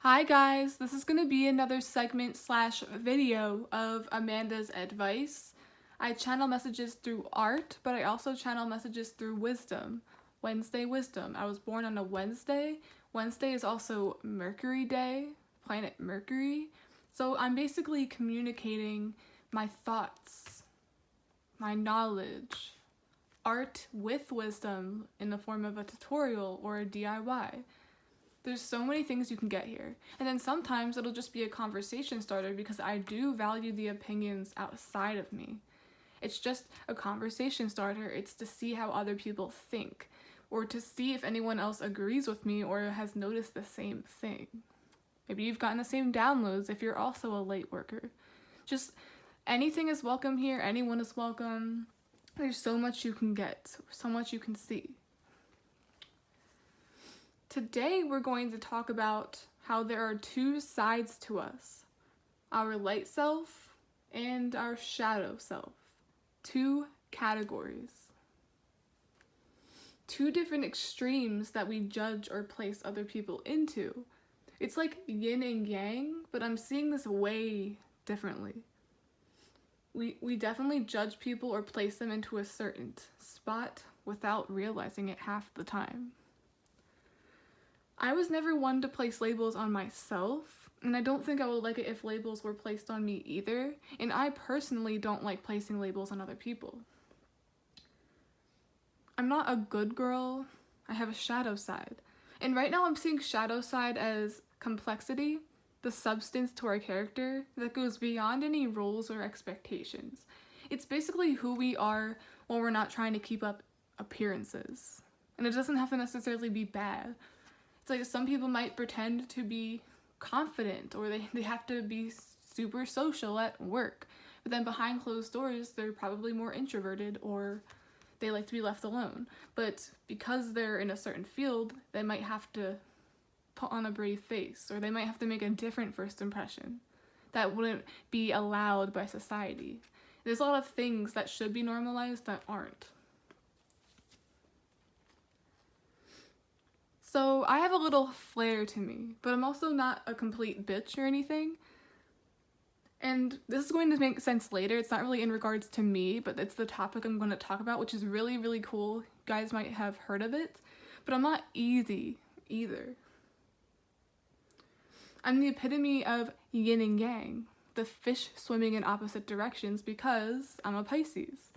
Hi guys, this is going to be another segment slash video of Amanda's advice. I channel messages through art, but I also channel messages through wisdom. Wednesday wisdom. I was born on a Wednesday. Wednesday is also Mercury Day, planet Mercury. So I'm basically communicating my thoughts, my knowledge, art with wisdom in the form of a tutorial or a DIY. There's so many things you can get here. And then sometimes it'll just be a conversation starter because I do value the opinions outside of me. It's just a conversation starter. It's to see how other people think, or to see if anyone else agrees with me or has noticed the same thing. Maybe you've gotten the same downloads if you're also a late worker. Just anything is welcome here. Anyone is welcome. There's so much you can get, so much you can see. Today we're going to talk about how there are two sides to us, our light self and our shadow self. Two categories. Two different extremes that we judge or place other people into. It's like yin and yang, but I'm seeing this way differently. We definitely judge people or place them into a certain spot without realizing it half the time. I was never one to place labels on myself, and I don't think I would like it if labels were placed on me either, and I personally don't like placing labels on other people. I'm not a good girl, I have a shadow side, and right now I'm seeing shadow side as complexity, the substance to our character that goes beyond any roles or expectations. It's basically who we are when we're not trying to keep up appearances, and it doesn't have to necessarily be bad. It's like some people might pretend to be confident, or they have to be super social at work, but then behind closed doors they're probably more introverted, or they like to be left alone. But because they're in a certain field, they might have to put on a brave face, or they might have to make a different first impression that wouldn't be allowed by society. There's a lot of things that should be normalized that aren't. So I have a little flair to me, but I'm also not a complete bitch or anything. And this is going to make sense later. It's not really in regards to me, but it's the topic I'm going to talk about, which is really, really cool. You guys might have heard of it, but I'm not easy either. I'm the epitome of yin and yang, the fish swimming in opposite directions, because I'm a Pisces.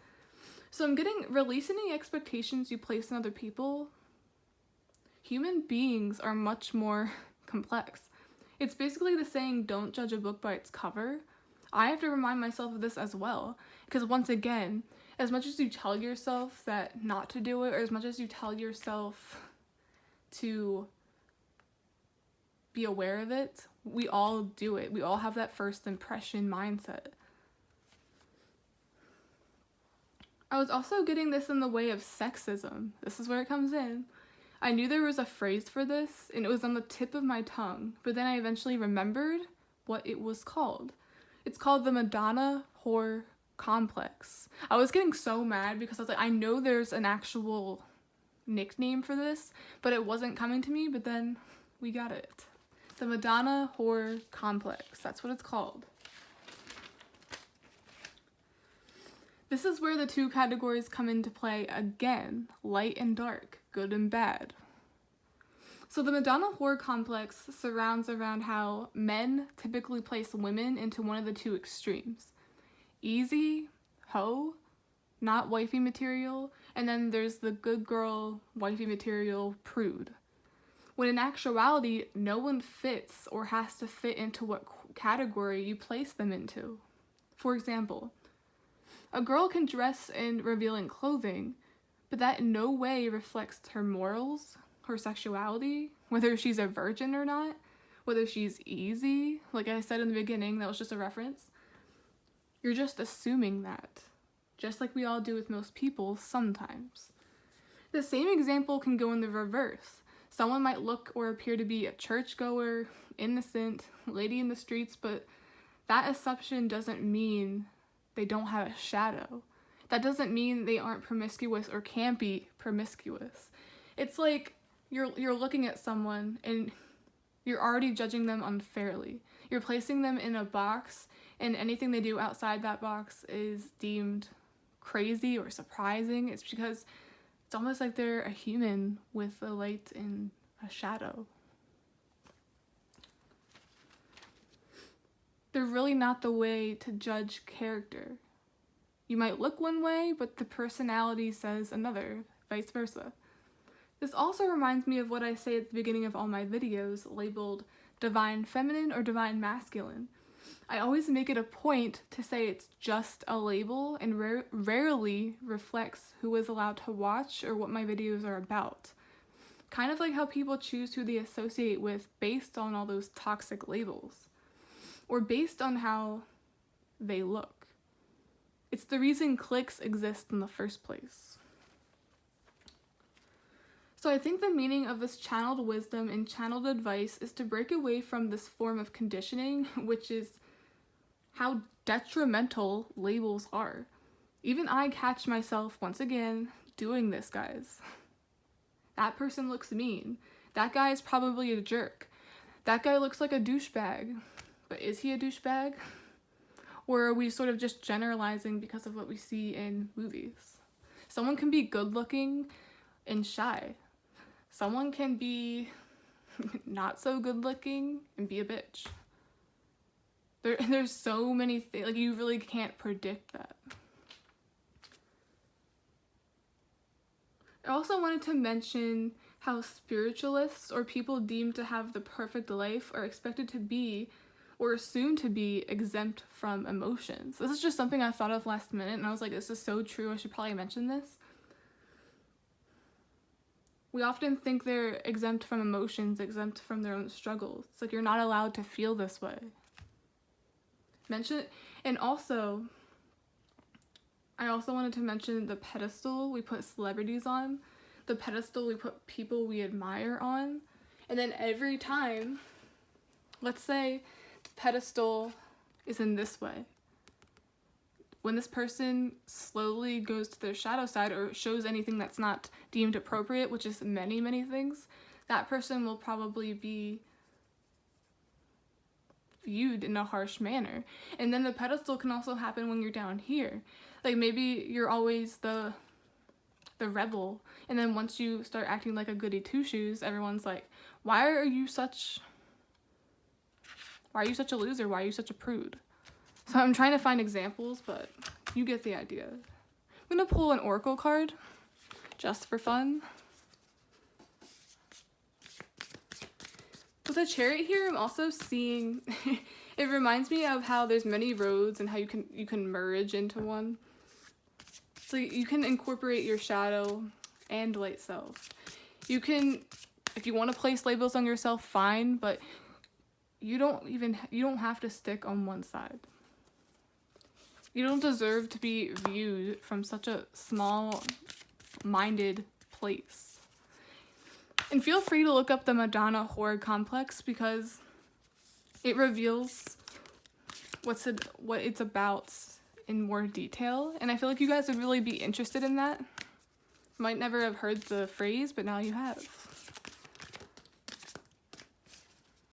So I'm releasing the expectations you place on other people. Human beings are much more complex. It's basically the saying, don't judge a book by its cover. I have to remind myself of this as well, because once again, as much as you tell yourself that not to do it, or as much as you tell yourself to be aware of it, we all do it. We all have that first impression mindset. I was also getting this in the way of sexism. This is where it comes in. I knew there was a phrase for this, and it was on the tip of my tongue, but then I eventually remembered what it was called. It's called the Madonna whore complex. I was getting so mad because I was like, I know there's an actual nickname for this, but it wasn't coming to me, but then we got it. The Madonna whore complex, that's what it's called. This is where the two categories come into play again, light and dark, good and bad. So the Madonna whore complex surrounds around how men typically place women into one of the two extremes. Easy, hoe, not wifey material, and then there's the good girl, wifey material, prude. When in actuality, no one fits or has to fit into what category you place them into. For example, a girl can dress in revealing clothing, but that in no way reflects her morals, her sexuality, whether she's a virgin or not, whether she's easy. Like I said in the beginning, that was just a reference. You're just assuming that, just like we all do with most people sometimes. The same example can go in the reverse. Someone might look or appear to be a churchgoer, innocent, lady in the streets, but that assumption doesn't mean they don't have a shadow. That doesn't mean they aren't promiscuous or can't be promiscuous. It's like you're looking at someone and You're already judging them unfairly. You're placing them in a box, and anything they do outside that box is deemed crazy or surprising. It's because it's almost like they're a human with a light and a shadow. They're really not the way to judge character. You might look one way, but the personality says another, vice versa. This also reminds me of what I say at the beginning of all my videos, labeled divine feminine or divine masculine. I always make it a point to say it's just a label and rarely reflects who is allowed to watch or what my videos are about. Kind of like how people choose who they associate with based on all those toxic labels, or based on how they look. It's the reason cliques exist in the first place. So I think the meaning of this channeled wisdom and channeled advice is to break away from this form of conditioning, which is how detrimental labels are. Even I catch myself once again doing this, guys. That person looks mean. That guy is probably a jerk. That guy looks like a douchebag. But is he a douchebag? Or are we sort of just generalizing because of what we see in movies? Someone can be good looking and shy. Someone can be not so good looking and be a bitch. There's so many things, like, you really can't predict that. I also wanted to mention how spiritualists or people deemed to have the perfect life are expected to be or assumed to be exempt from emotions. This is just something I thought of last minute, and I was like, this is so true, I should probably mention this. We often think they're exempt from emotions, exempt from their own struggles. It's like, you're not allowed to feel this way. And also, I also wanted to mention the pedestal we put celebrities on, the pedestal we put people we admire on, and then every time, let's say the pedestal is in this way. When this person slowly goes to their shadow side or shows anything that's not deemed appropriate, which is many, many things, that person will probably be viewed in a harsh manner. And then the pedestal can also happen when you're down here. Like, maybe you're always the rebel, and then once you start acting like a goody two-shoes, everyone's like, why are you such a loser? Why are you such a prude? So I'm trying to find examples, but you get the idea. I'm gonna pull an oracle card just for fun. With a chariot here, I'm also seeing, it reminds me of how there's many roads and how you can merge into one. So you can incorporate your shadow and light self. You can, if you want to place labels on yourself, fine, but you don't have to stick on one side. You don't deserve to be viewed from such a small-minded place. And feel free to look up the Madonna horror complex because it reveals what it's about in more detail. And I feel like you guys would really be interested in that. Might never have heard the phrase, but now you have.